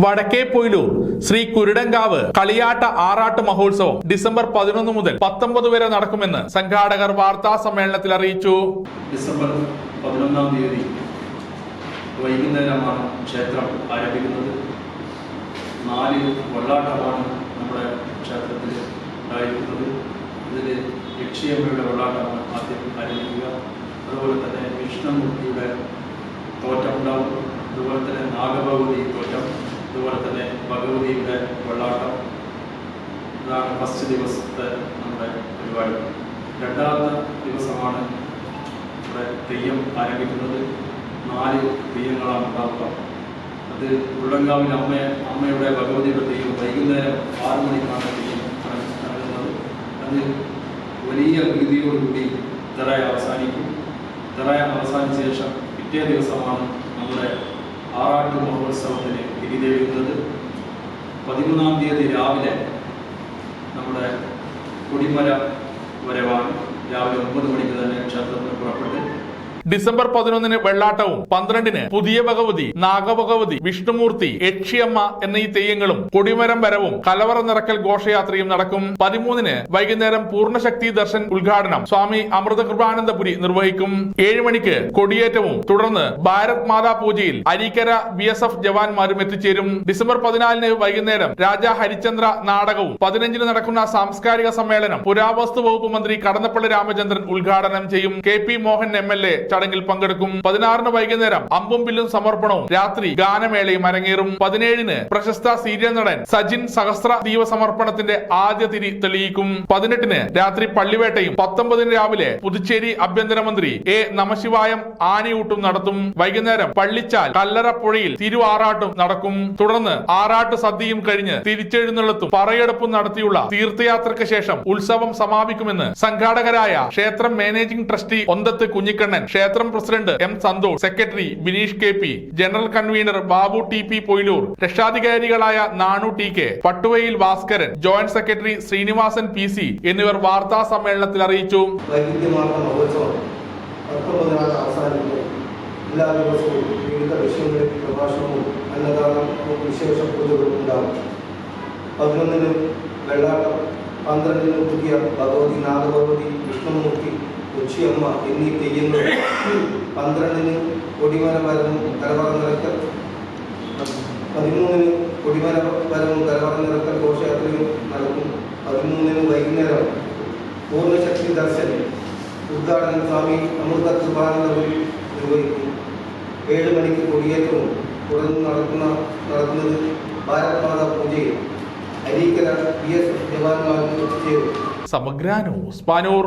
വടക്കേ പൊയിലൂർ ശ്രീ കുരുടങ്കാവ് കളിയാട്ട ആറാട്ട് മഹോത്സവം ഡിസംബർ 11 മുതൽ 19 വരെ നടക്കുമെന്ന് സംഘാടകർ വാർത്താ സമ്മേളനത്തിൽ അറിയിച്ചു. ഡിസംബർ 11-ാം തീയതി വൈകുന്നേരമാണ് ക്ഷേത്രം ആരംഭിക്കുന്നത്. 4 വെള്ളാട്ടമാണ് നമ്മുടെ ക്ഷേത്രത്തിൽ ഉണ്ടായിരിക്കുന്നത്. ഇതിൽ യക്ഷിയമ്മയുടെ വെള്ളാട്ടമാണ് ആദ്യം ആരംഭിക്കുക. അതുപോലെ തന്നെ വിഷ്ണുമൂർത്തിയുടെ തോറ്റം ഉണ്ടാവും. അതുപോലെ തന്നെ നാഗഭഗവതി തോറ്റം, അതുപോലെ തന്നെ ഭഗവതിയുടെ വെള്ളാട്ടം. ഇതാണ് ഫസ്റ്റ് ദിവസത്തെ നമ്മുടെ പരിപാടി. രണ്ടാമത്തെ ദിവസമാണ് നമ്മുടെ തെയ്യം ആരംഭിക്കുന്നത്. 4 തെയ്യങ്ങളാണ് ഉണ്ടാവുക. അത് കുരുടങ്കാവിൽ അമ്മയുടെ ഭഗവതിയുടെ തെയ്യം വൈകുന്നേരം 6 മണിക്കാണ് തെയ്യം നടക്കുന്നത്. അത് വലിയ രീതിയോടുകൂടി തെറ അവസാനിക്കും. തെറ അവസാനിച്ച ശേഷം പിറ്റേ ദിവസമാണ് നമ്മുടെ ആറാട്ട് മഹോത്സവത്തിന് തിരിതെഴുന്നത്. 13-ാം തീയതി രാവിലെ നമ്മുടെ കൊടിമര വരവാണ്. രാവിലെ 9 മണിക്ക് തന്നെ ക്ഷേത്രത്തിൽ പുറപ്പെട്ട് ഡിസംബർ 11 വെള്ളാട്ടവും 12 പുതിയ ഭഗവതി, നാഗഭഗവതി, വിഷ്ണുമൂർത്തി, യക്ഷിയമ്മ എന്നീ തെയ്യങ്ങളും കൊടിമരം വരവും കലവറ നിറക്കൽ ഘോഷയാത്രയും നടക്കും. 13 വൈകുന്നേരം പൂർണ്ണശക്തി ദർശൻ ഉദ്ഘാടനം സ്വാമി അമൃതകൃപാനന്ദപുരി നിർവഹിക്കും. 7 മണിക്ക് കൊടിയേറ്റവും തുടർന്ന് ഭാരത് മാതാ പൂജയിൽ അരീക്കര BSF ജവാന്മാരും എത്തിച്ചേരും. ഡിസംബർ 14 വൈകുന്നേരം രാജാ ഹരിചന്ദ്ര നാടകവും 15 നടക്കുന്ന സാംസ്കാരിക സമ്മേളനം പുരാവസ്തു വകുപ്പ് മന്ത്രി കടന്നപ്പള്ളി രാമചന്ദ്രൻ ഉദ്ഘാടനം ചെയ്യും. KP മോഹൻ MLA ചടങ്ങിൽ പങ്കെടുക്കും. 16 വൈകുന്നേരം അമ്പും വില്ലും സമർപ്പണവും രാത്രി ഗാനമേളയും അരങ്ങേറും. 17 പ്രശസ്ത സീരിയൽ നടൻ സജിൻ സഹസ്ര ദീപ സമർപ്പണത്തിന്റെ ആദ്യ തിരി തെളിയിക്കും. 18 രാത്രി പള്ളിവേട്ടയും 19 രാവിലെ പുതുച്ചേരി ആഭ്യന്തരമന്ത്രി A നമശിവായം ആനയൂട്ടും നടത്തും. വൈകുന്നേരം പള്ളിച്ചാൽ കല്ലറപ്പുഴയിൽ തിരുവാറാട്ടും നടക്കും. തുടർന്ന് ആറാട്ട് സദ്യയും കഴിഞ്ഞ് തിരിച്ചെഴുന്നള്ളത്തും പറയെടുപ്പും നടത്തിയുള്ള തീർത്ഥയാത്രയ്ക്ക് ശേഷം ഉത്സവം സമാപിക്കുമെന്ന് സംഘാടകരായ ക്ഷേത്രം മാനേജിംഗ് ട്രസ്റ്റി ഒന്തത്ത് കുഞ്ഞിക്കണ്ണൻ, ക്ഷേത്രം president M Santhosh, secretary Bineesh KP, general convener Babu TP Poyilur, രക്ഷാധികാരികളായ Nanu TK, Pattuvayil Bhaskaran, joint secretary Srinivasan PC എന്നിവർ വാർത്താ സമ്മേളനത്തിൽ അറിയിച്ചു. എല്ലാ ദിവസവും വിവിധ വിഷയങ്ങളിൽ പ്രഭാഷണവും അന്നദാനം വിശേഷ പൂജകളും ഉണ്ടാകും. 11 വെള്ളാട്ടം, 12 പുതിയ ഭഗവതി, നാഗഭഗവതി, വിഷ്ണുമൂർത്തി, യക്ഷിയമ്മ എന്നീ തെയ്യങ്ങൾ, 12 കൊടിമരവരവും കലവറ നിറക്കൽ, 13 കൊടിമരവരവും കലവറ നിറക്കൽ ഘോഷയാത്രയും നടക്കും. 13 വൈകുന്നേരം പൂർണ്ണശക്തി ദർശൻ ഉദ്ഘാടനം സ്വാമി അമൃതകൃപാനന്ദപുരി നിർവഹിക്കും. 7 മണിക്ക് കൊടിയേറ്റവും തുടർന്ന് നടക്കുന്നത് ഭാരത് മാതാ പൂജയിൽ അരീക്കര BSF ജവാന്മാരും എത്തിച്ചേരും. സമഗ്ര ന്യൂസ് പാനൂർ.